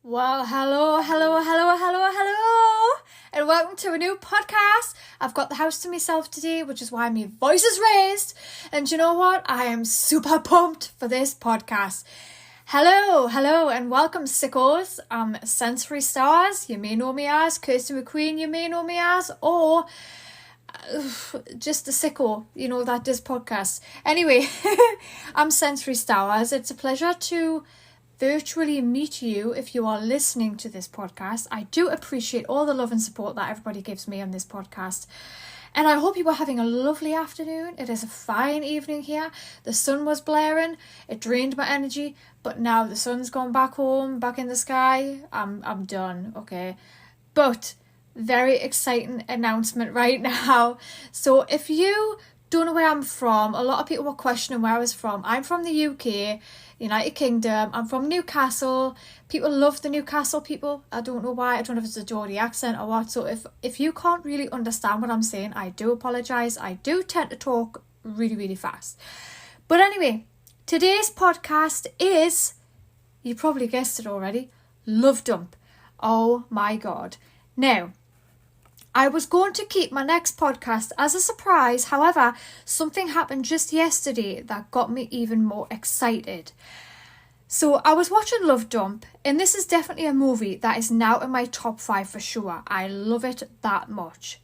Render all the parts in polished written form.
Well, hello, and welcome to a new podcast. I've got the house to myself today, which is why my voice is raised. And you know what? I am super pumped for this podcast. Hello, and welcome, sickos. Sensory Stars, you may know me as Kirsty McQueen, you may know me as, or just a sicko, that does podcasts. Anyway, I'm Sensory Stars. It's a pleasure to virtually meet you if you are listening to this podcast. I do appreciate all the love and support that everybody gives me on this podcast. And I hope you are having a lovely afternoon. It is a fine evening here. The sun was blaring. It drained my energy. But now the sun's gone back home, back in the sky. I'm done, okay? But very exciting announcement right now. So if you don't know where I'm from, a lot of people were questioning where I was from. I'm from the UK, United Kingdom. I'm from Newcastle. People love the Newcastle people. I don't know why. I don't know if it's a Geordie accent or what. So if you can't really understand what I'm saying, I do apologise. I do tend to talk really, really fast. But anyway, today's podcast is, you probably guessed it already, Love Dump. Oh my God. Now, I was going to keep my next podcast as a surprise. However, something happened just yesterday that got me even more excited. So I was watching Love Dump, and this is definitely a movie that is now in my top 5 for sure. I love it that much.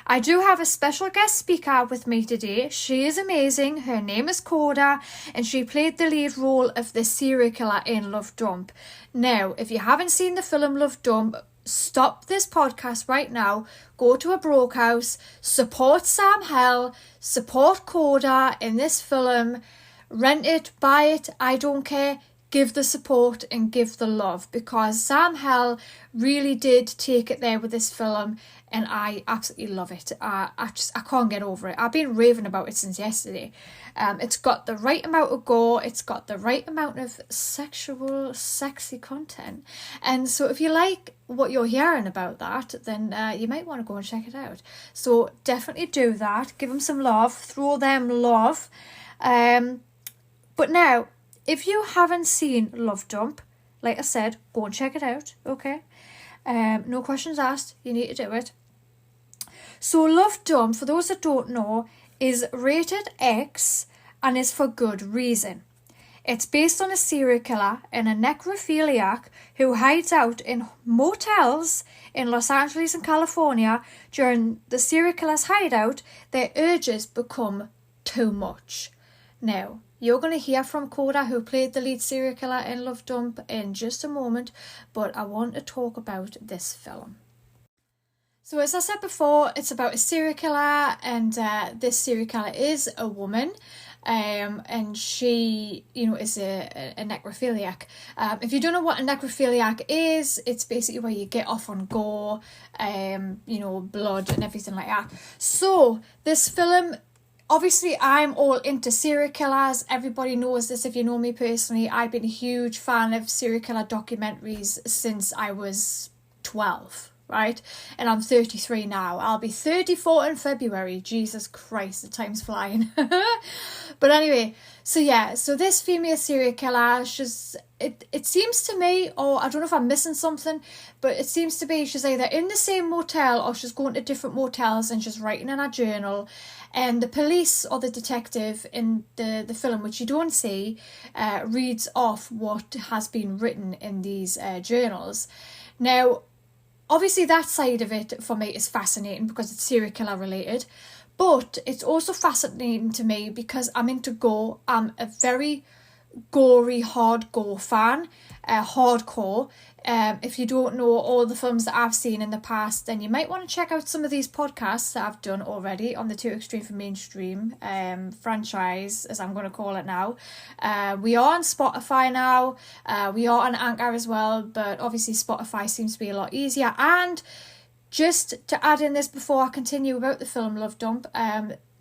I do have a special guest speaker with me today. She is amazing. Her name is Coda, and she played the lead role of the serial killer in Love Dump. Now, if you haven't seen the film Love Dump, stop this podcast right now, go to a broke house, support SamHel, support Coda in this film, rent it, buy it, I don't care, give the support and give the love, because SamHel really did take it there with this film, and I absolutely love it. I can't get over it. I've been raving about it since yesterday. It's got the right amount of gore, it's got the right amount of sexy content, and so if you like what you're hearing about that, then you might want to go and check it out. So definitely do that, give them some love, throw them love. But now, if you haven't seen Love Dump, like I said, go and check it out, okay? No questions asked, you need to do it. So Love Dump, for those that don't know, is rated X and is for good reason. It's based on a serial killer and a necrophiliac who hides out in motels in Los Angeles and California. During the serial killer's hideout, their urges become too much. Now, you're going to hear from Coda, who played the lead serial killer in Love Dump, in just a moment, but I want to talk about this film. So as I said before, it's about a serial killer, and this serial killer is a woman, and she, is a necrophiliac. If you don't know what a necrophiliac is, it's basically where you get off on gore, blood and everything like that. So this film, obviously, I'm all into serial killers. Everybody knows this if you know me personally. I've been a huge fan of serial killer documentaries since I was 12. Right, and I'm 33 now. I'll be 34 in February. Jesus Christ, the time's flying. But anyway, so this female serial killer, it seems to me, or I don't know if I'm missing something, but it seems to be she's either in the same motel or she's going to different motels and she's writing in her journal, and the police or the detective in the film, which you don't see, reads off what has been written in these journals. Now, obviously, that side of it for me is fascinating because it's serial killer related, but it's also fascinating to me because I'm into gore. I'm a very gory, hardcore fan, hardcore. If you don't know all the films that I've seen in the past, then you might want to check out some of these podcasts that I've done already on the Too Extreme for Mainstream franchise, as I'm going to call it now. We are on Spotify now. We are on Anchor as well, but obviously Spotify seems to be a lot easier. And just to add in this before I continue about the film Love Dump,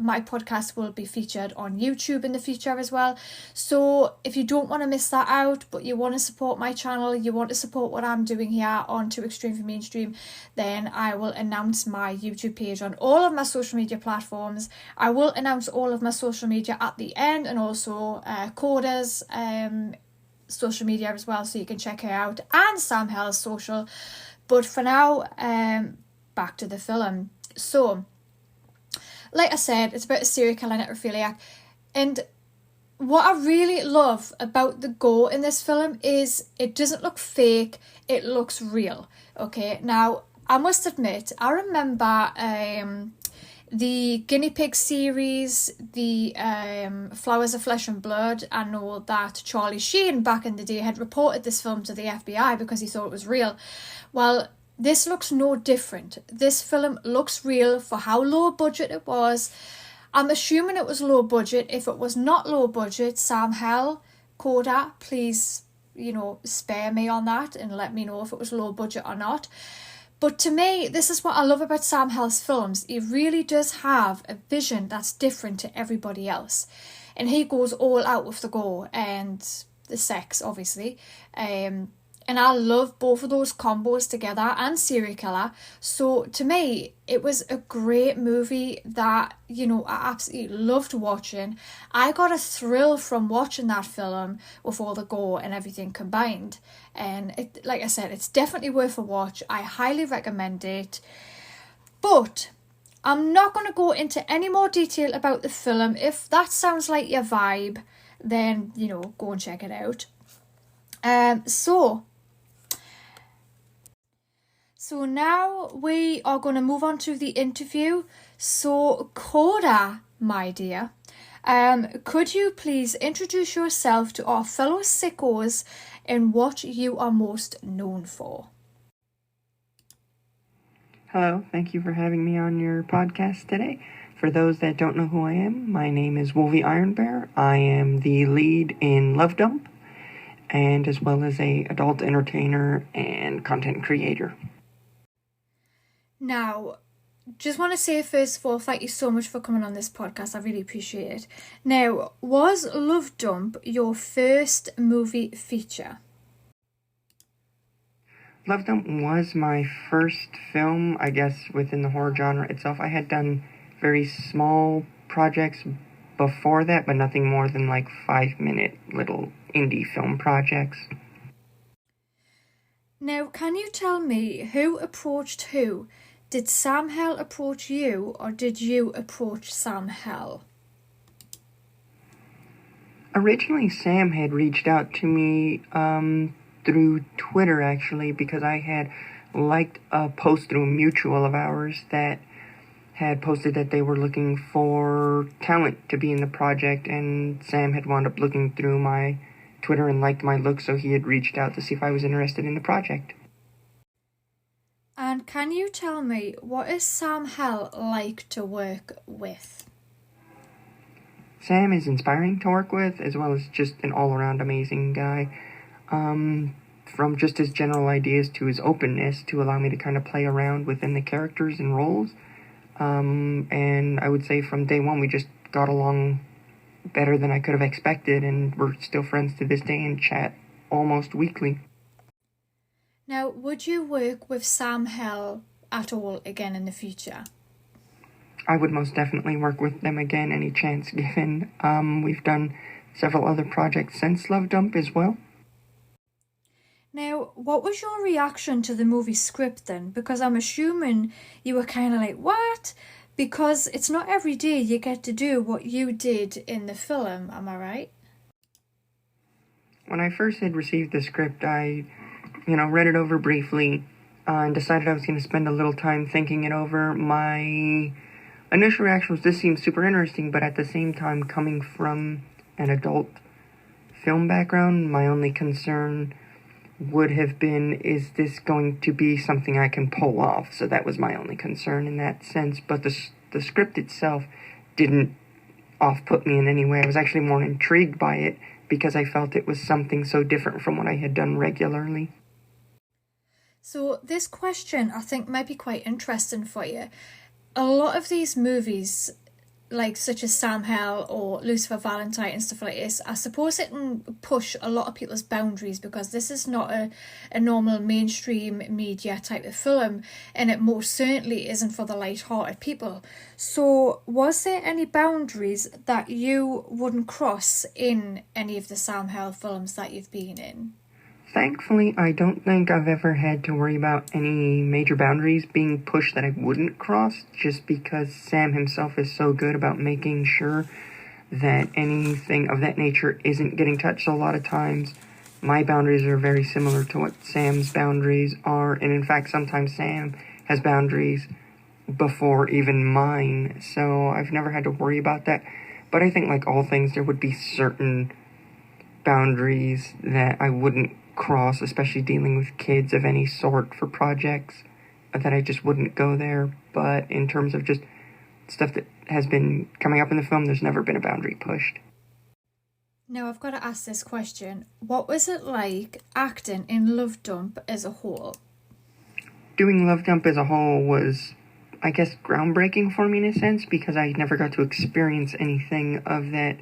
my podcast will be featured on YouTube in the future as well. So if you don't want to miss that out, but you want to support my channel, you want to support what I'm doing here on Too Extreme for Mainstream, then I will announce my YouTube page on all of my social media platforms. I will announce all of my social media at the end, and also Coda's social media as well, so you can check her out, and SamHel's social. But for now, back to the film. So, like I said, it's about a serial killer necrophiliac, and what I really love about the gore in this film is it doesn't look fake, it looks real. Okay, now I must admit, I remember the Guinea Pig series, the Flowers of Flesh and Blood. I know that Charlie Sheen back in the day had reported this film to the FBI because he thought it was real. Well, this looks no different. This film looks real for how low budget it was. I'm assuming it was low budget. If it was not low budget, SamHel, Coda, please, spare me on that and let me know if it was low budget or not. But to me, this is what I love about SamHel's films. He really does have a vision that's different to everybody else. And he goes all out with the gore and the sex, obviously. And I love both of those combos together, and serial killer. So to me, it was a great movie that, I absolutely loved watching. I got a thrill from watching that film with all the gore and everything combined. And it, like I said, it's definitely worth a watch. I highly recommend it. But I'm not going to go into any more detail about the film. If that sounds like your vibe, then, go and check it out. So now we are going to move on to the interview. So Coda, my dear, could you please introduce yourself to our fellow sickos and what you are most known for? Hello, thank you for having me on your podcast today. For those that don't know who I am, my name is Wolvie Ironbear. I am the lead in Love Dump, and as well as a adult entertainer and content creator. Now, just want to say first of all, thank you so much for coming on this podcast. I really appreciate it. Now, was Love Dump your first movie feature? Love Dump was my first film, I guess, within the horror genre itself. I had done very small projects before that, but nothing more than 5-minute little indie film projects. Now, can you tell me who approached who? Did SamHel approach you, or did you approach SamHel? Originally, Sam had reached out to me through Twitter, actually, because I had liked a post through a mutual of ours that had posted that they were looking for talent to be in the project, and Sam had wound up looking through my Twitter and liked my look, so he had reached out to see if I was interested in the project. And can you tell me, what is SamHel like to work with? Sam is inspiring to work with, as well as just an all-around amazing guy. From just his general ideas to his openness to allow me to kind of play around within the characters and roles. And I would say from day one we just got along better than I could have expected, and we're still friends to this day and chat almost weekly. Now, would you work with SamHel at all again in the future? I would most definitely work with them again, any chance given. We've done several other projects since Love Dump as well. Now, what was your reaction to the movie script then? Because I'm assuming you were kind of like, what? Because it's not every day you get to do what you did in the film, am I right? When I first had received the script, I read it over briefly and decided I was going to spend a little time thinking it over. My initial reaction was, this seems super interesting, but at the same time, coming from an adult film background, my only concern would have been, is this going to be something I can pull off? So that was my only concern in that sense. But the script itself didn't off-put me in any way. I was actually more intrigued by it because I felt it was something so different from what I had done regularly. So this question I think might be quite interesting for you. A lot of these movies, like such as SamHel or Lucifer Valentine and stuff like this, I suppose it can push a lot of people's boundaries because this is not a normal mainstream media type of film, and it most certainly isn't for the light-hearted people. So was there any boundaries that you wouldn't cross in any of the SamHel films that you've been in? Thankfully, I don't think I've ever had to worry about any major boundaries being pushed that I wouldn't cross, just because Sam himself is so good about making sure that anything of that nature isn't getting touched. So a lot of times, my boundaries are very similar to what Sam's boundaries are, and in fact, sometimes Sam has boundaries before even mine, so I've never had to worry about that. But I think, like all things, there would be certain boundaries that I wouldn't cross, especially dealing with kids of any sort for projects, that I just wouldn't go there. But in terms of just stuff that has been coming up in the film, there's never been a boundary pushed. Now I've got to ask this question. What was it like acting in Love Dump as a whole? Doing Love Dump as a whole was, I guess, groundbreaking for me in a sense, because I never got to experience anything of that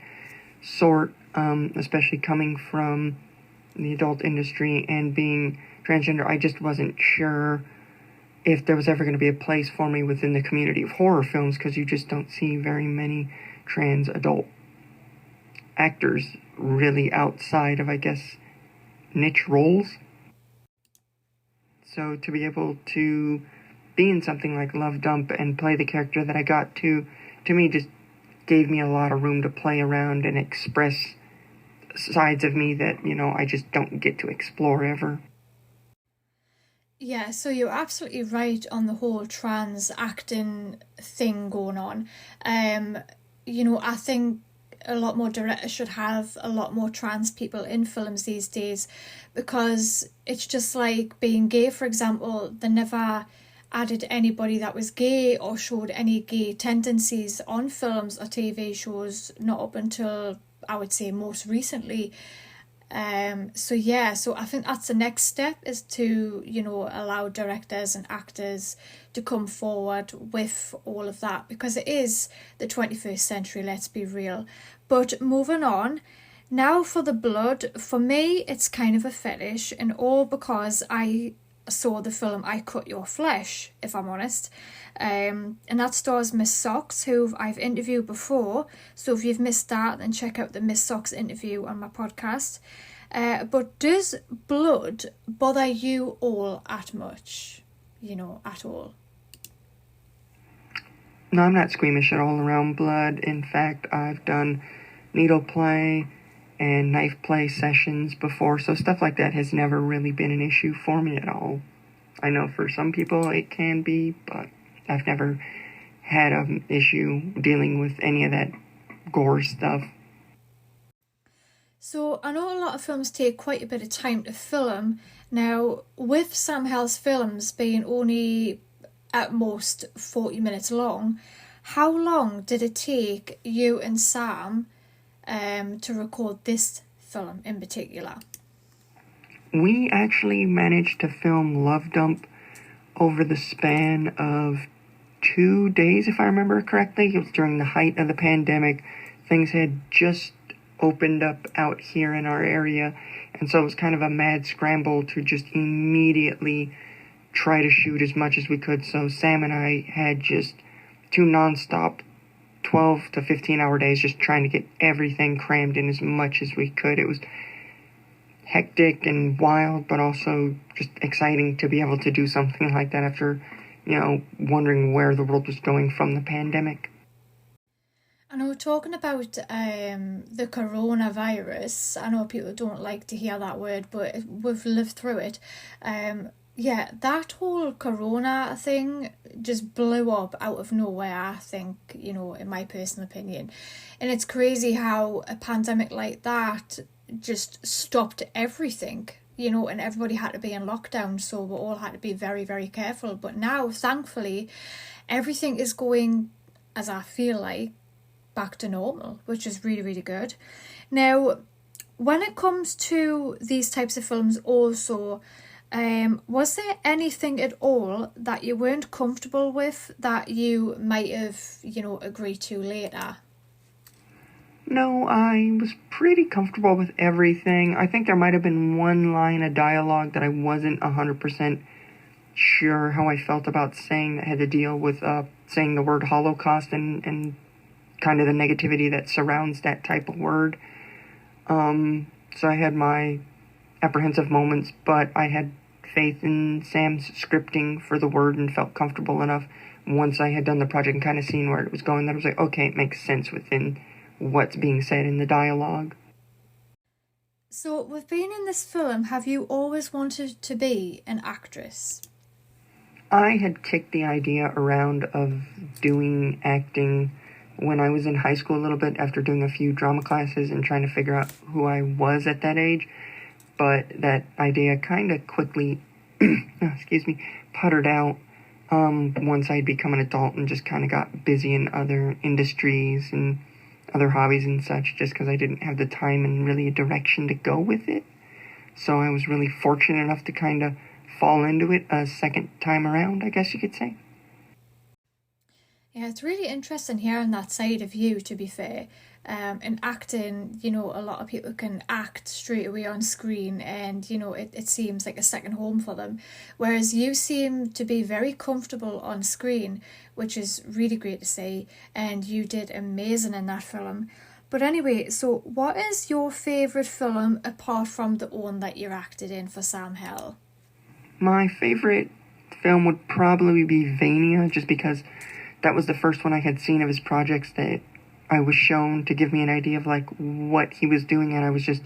sort, especially coming from the adult industry and being transgender. I just wasn't sure if there was ever going to be a place for me within the community of horror films, because you just don't see very many trans adult actors really outside of, I guess, niche roles. So to be able to be in something like Love Dump and play the character that I got to me just gave me a lot of room to play around and express sides of me that, I just don't get to explore ever. Yeah, so you're absolutely right on the whole trans acting thing going on. I think a lot more directors should have a lot more trans people in films these days, because it's just like being gay, for example. They never added anybody that was gay or showed any gay tendencies on films or TV shows, not up until, I would say, most recently. So I think that's the next step, is to, allow directors and actors to come forward with all of that, because it is the 21st century, let's be real. But moving on, now for the blood, for me, it's kind of a fetish, and all because I saw the film I Cut Your Flesh, if I'm honest. And that stars Miss Socks, who I've interviewed before. So if you've missed that, then check out the Miss Socks interview on my podcast. But does blood bother you all at much? At all? No, I'm not squeamish at all around blood. In fact, I've done needle play and knife play sessions before, so stuff like that has never really been an issue for me at all. I know for some people it can be, but I've never had an issue dealing with any of that gore stuff. So I know a lot of films take quite a bit of time to film. Now, with SamHel's films being only at most 40 minutes long, how long did it take you and Sam to record this film in particular? We actually managed to film Love Dump over the span of 2 days, if I remember correctly. It was during the height of the pandemic. Things had just opened up out here in our area, and so it was kind of a mad scramble to just immediately try to shoot as much as we could. So Sam and I had just 2 nonstop 12 to 15 hour days just trying to get everything crammed in as much as we could. It was hectic and wild, but also just exciting to be able to do something like that after, wondering where the world was going from the pandemic. I know, talking about the coronavirus, I know people don't like to hear that word, but we've lived through it. That whole corona thing just blew up out of nowhere, I think, in my personal opinion. And it's crazy how a pandemic like that just stopped everything, and everybody had to be in lockdown, so we all had to be very, very careful. But now, thankfully, everything is going, as I feel like, back to normal, which is really, really good. Now, when it comes to these types of films also, Was there anything at all that you weren't comfortable with that you might have, agreed to later? No, I was pretty comfortable with everything. I think there might have been one line of dialogue that I wasn't 100% sure how I felt about saying, that had to deal with saying the word Holocaust and kind of the negativity that surrounds that type of word. So I had my apprehensive moments, but I had faith in Sam's scripting for the word and felt comfortable enough once I had done the project and kind of seen where it was going that I was like, okay, it makes sense within what's being said in the dialogue. So, with being in this film, have you always wanted to be an actress? I had kicked the idea around of doing acting when I was in high school a little bit after doing a few drama classes and trying to figure out who I was at that age. But that idea kind of quickly, puttered out once I'd become an adult and just kind of got busy in other industries and other hobbies and such, just because I didn't have the time and really a direction to go with it. So I was really fortunate enough to kind of fall into it a second time around, I guess you could say. Yeah, it's really interesting hearing that side of you, to be fair. In acting, a lot of people can act straight away on screen and, it seems like a second home for them. Whereas you seem to be very comfortable on screen, which is really great to see. And you did amazing in that film. But anyway, so what is your favourite film apart from the one that you acted in for SamHel? My favorite film would probably be Vania, just because that was the first one I had seen of his projects that I was shown to give me an idea of what he was doing, and I was just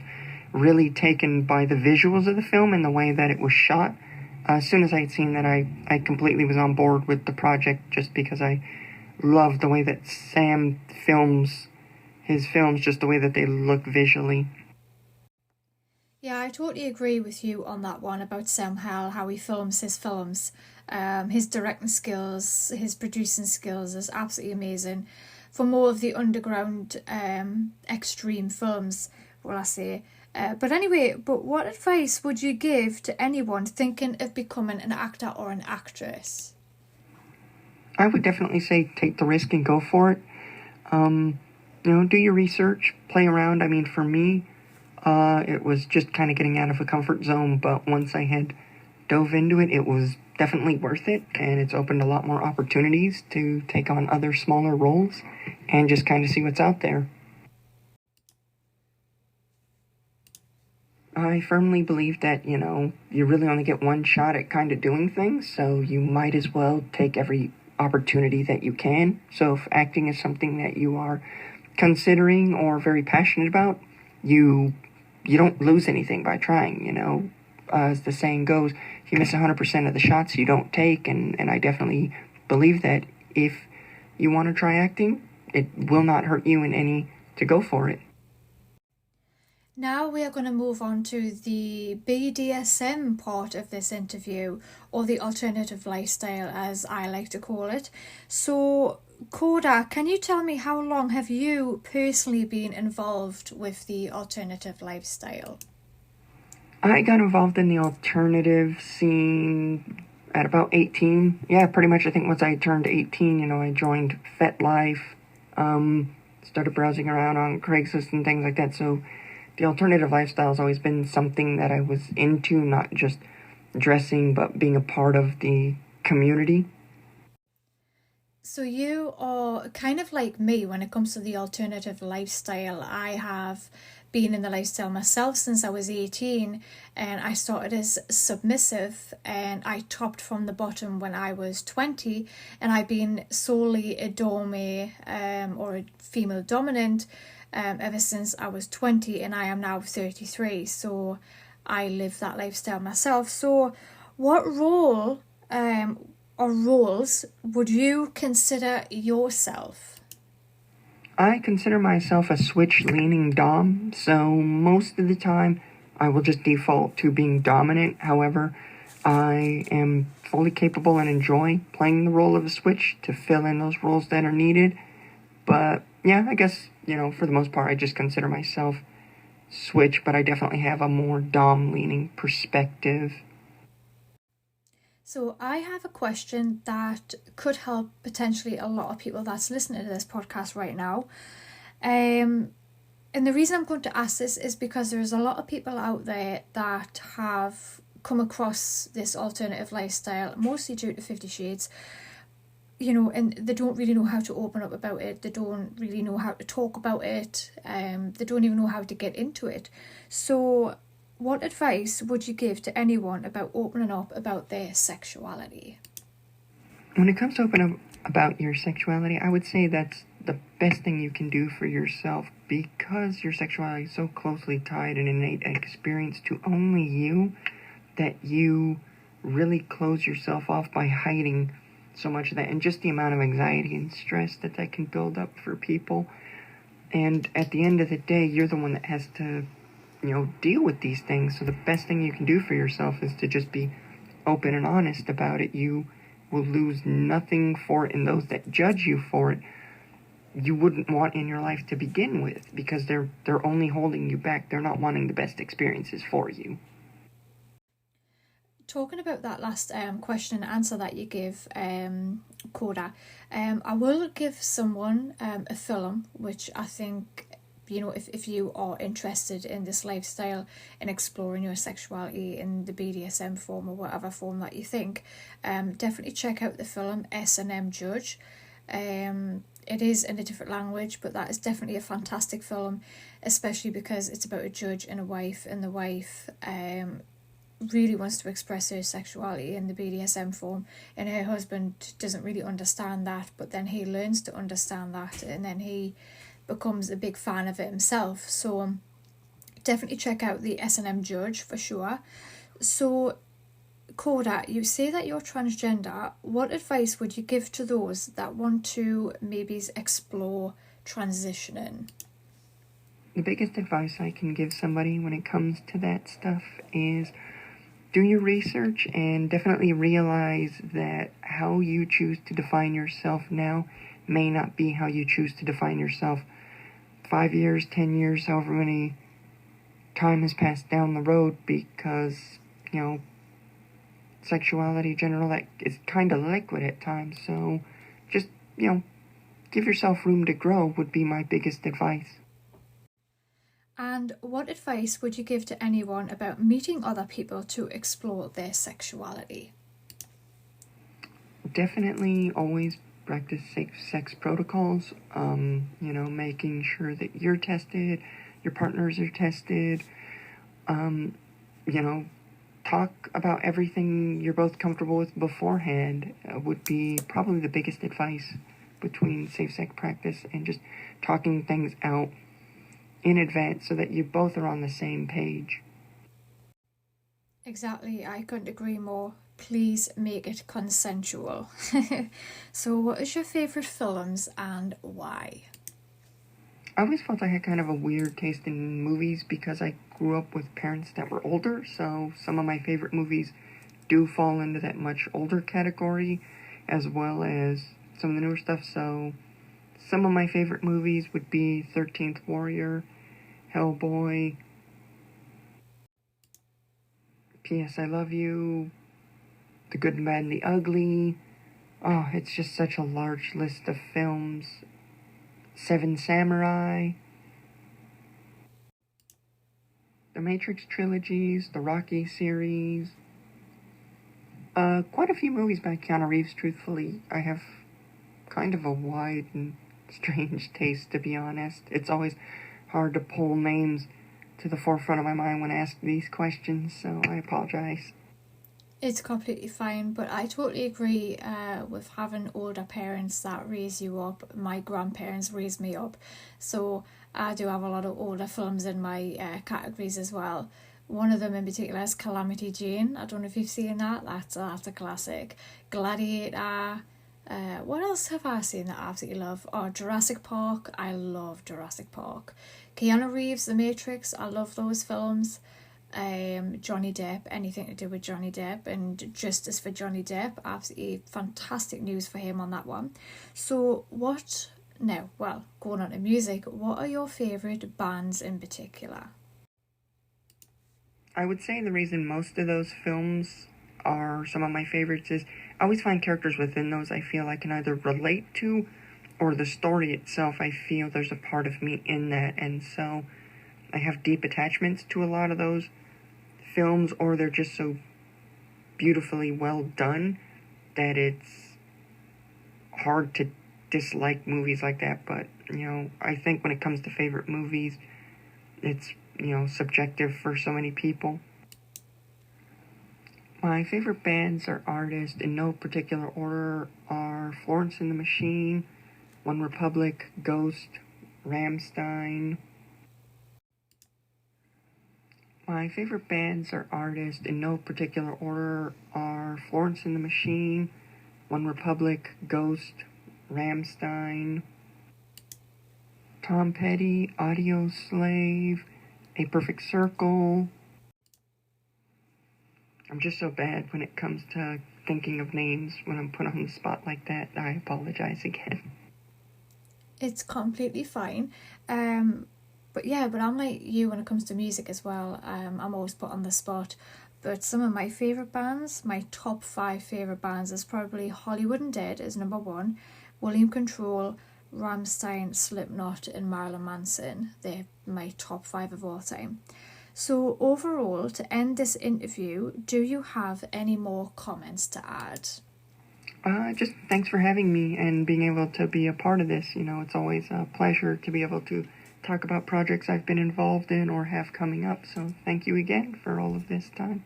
really taken by the visuals of the film and the way that it was shot. As soon as I had seen that, I completely was on board with the project, just because I love the way that Sam films his films, just the way that they look visually. Yeah, I totally agree with you on that one about SamHel, how he films his films. His directing skills, his producing skills is absolutely amazing. For more of the underground, extreme films, will I say. But anyway, what advice would you give to anyone thinking of becoming an actor or an actress? I would definitely say take the risk and go for it. Do your research, play around. I mean, for me, it was just kind of getting out of a comfort zone, but once I had dove into it, it was definitely worth it, and it's opened a lot more opportunities to take on other smaller roles and just kind of see what's out there. I firmly believe that, you really only get one shot at kind of doing things, so you might as well take every opportunity that you can. So if acting is something that you are considering or very passionate about, you don't lose anything by trying, As the saying goes, you miss 100% of the shots you don't take, and I definitely believe that if you want to try acting, it will not hurt you in any to go for it. Now we are going to move on to the BDSM part of this interview, or the alternative lifestyle as I like to call it. So, Coda, can you tell me how long have you personally been involved with the alternative lifestyle? I got involved in the alternative scene at about 18. Yeah, pretty much I think once I turned 18, I joined FetLife, started browsing around on Craigslist and things like that. So the alternative lifestyle has always been something that I was into, not just dressing, but being a part of the community. So you are kind of like me when it comes to the alternative lifestyle. I have been in the lifestyle myself since I was 18, and I started as submissive and I topped from the bottom when I was 20, and I've been solely a dome or a female dominant ever since I was 20, and I am now 33, so I live that lifestyle myself. So what role or roles would you consider yourself? I consider myself a switch-leaning dom, so most of the time I will just default to being dominant. However, I am fully capable and enjoy playing the role of a switch to fill in those roles that are needed. But yeah, I guess, for the most part, I just consider myself switch, but I definitely have a more dom-leaning perspective. So I have a question that could help potentially a lot of people that's listening to this podcast right now. And the reason I'm going to ask this is because there's a lot of people out there that have come across this alternative lifestyle, mostly due to 50 Shades, and they don't really know how to open up about it. They don't really know how to talk about it. They don't even know how to get into it. So what advice would you give to anyone about opening up about their sexuality? When it comes to open up about your sexuality, I would say that's the best thing you can do for yourself, because your sexuality is so closely tied and innate experience to only you that you really close yourself off by hiding so much of that, and just the amount of anxiety and stress that can build up for people. And at the end of the day, you're the one that has to, deal with these things. So the best thing you can do for yourself is to just be open and honest about it. You will lose nothing for it, and those that judge you for it, you wouldn't want in your life to begin with, because they're only holding you back. They're not wanting the best experiences for you. Talking about that last question and answer that you give, Coda, I will give someone a film which I think, if you are interested in this lifestyle and exploring your sexuality in the BDSM form or whatever form that you think, definitely check out the film S&M Judge. It is in a different language, but that is definitely a fantastic film, especially because it's about a judge and a wife, and the wife really wants to express her sexuality in the BDSM form, and her husband doesn't really understand that, but then he learns to understand that, and then he becomes a big fan of it himself. So definitely check out the S&M Judge for sure. So Coda, you say that you're transgender. What advice would you give to those that want to maybe explore transitioning? The biggest advice I can give somebody when it comes to that stuff is do your research, and definitely realize that how you choose to define yourself now may not be how you choose to define yourself 5 years, 10 years, however many time has passed down the road, because, sexuality generally is kind of liquid at times. So just, give yourself room to grow would be my biggest advice. And what advice would you give to anyone about meeting other people to explore their sexuality? Definitely always practice safe sex protocols, making sure that you're tested, your partners are tested, talk about everything you're both comfortable with beforehand would be probably the biggest advice between safe sex practice and just talking things out in advance so that you both are on the same page. Exactly, I couldn't agree more. Please make it consensual. So what is your favourite films and why? I always felt I had kind of a weird taste in movies because I grew up with parents that were older, so some of my favorite movies do fall into that much older category, as well as some of the newer stuff. So some of my favorite movies would be 13th Warrior, Hellboy, P.S. I Love You, The Good, and Bad, and the Ugly. Oh, it's just such a large list of films. Seven Samurai, the Matrix trilogies, the Rocky series. Quite a few movies by Keanu Reeves, truthfully. I have kind of a wide and strange taste, to be honest. It's always hard to pull names to the forefront of my mind when asked these questions, so I apologize. It's completely fine, but I totally agree with having older parents that raise you up. My grandparents raised me up, so I do have a lot of older films in my categories as well. One of them in particular is Calamity Jane. I don't know if you've seen that. That's a classic. Gladiator. What else have I seen that I absolutely love? Oh, Jurassic Park. I love Jurassic Park. Keanu Reeves, The Matrix. I love those films. Johnny Depp, anything to do with Johnny Depp and justice for Johnny Depp, absolutely fantastic news for him on that one. So going on to music, what are your favourite bands in particular? I would say the reason most of those films are some of my favorites is I always find characters within those I feel I can either relate to, or the story itself, I feel there's a part of me in that, and so I have deep attachments to a lot of those films, or they're just so beautifully well done that it's hard to dislike movies like that. But, I think when it comes to favorite movies, it's, subjective for so many people. My favorite bands or artists, in no particular order, are Florence and the Machine, One Republic, Ghost, Rammstein. My favorite bands or artists, in no particular order, are Florence and the Machine, One Republic, Ghost, Rammstein, Tom Petty, Audio Slave, A Perfect Circle. I'm just so bad when it comes to thinking of names when I'm put on the spot like that. I apologize again. It's completely fine. But I'm like you when it comes to music as well. I'm always put on the spot. But some of my favourite bands, my top 5 favourite bands, is probably Hollywood Undead is number 1, William Control, Rammstein, Slipknot and Marilyn Manson. They're my top 5 of all time. So overall, to end this interview, do you have any more comments to add? Just thanks for having me and being able to be a part of this. It's always a pleasure to be able to talk about projects I've been involved in or have coming up. So thank you again for all of this time.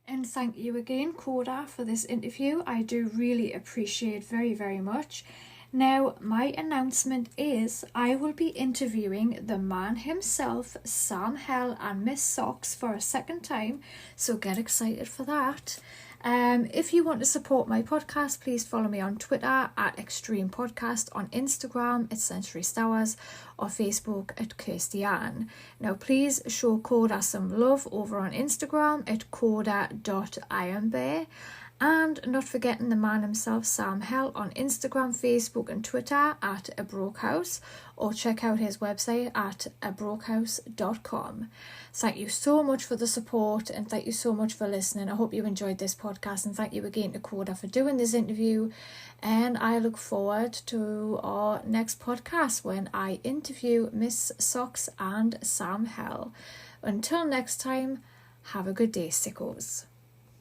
And thank you again, Coda, for this interview. I do really appreciate very, very much. Now, my announcement is I will be interviewing the man himself, SamHel, and Miss Socks for a second time, so get excited for that. If you want to support my podcast, please follow me on Twitter at Extreme Podcast, on Instagram at Century Stowers, or Facebook at Kirsty Ann. Now please show Coda some love over on Instagram at coda.ironbear. And not forgetting the man himself, SamHel, on Instagram, Facebook and Twitter at A Broke House, or check out his website at abrokehouse.com. Thank you so much for the support and thank you so much for listening. I hope you enjoyed this podcast and thank you again to Coda for doing this interview. And I look forward to our next podcast when I interview Miss Socks and SamHel. Until next time, have a good day, sickos.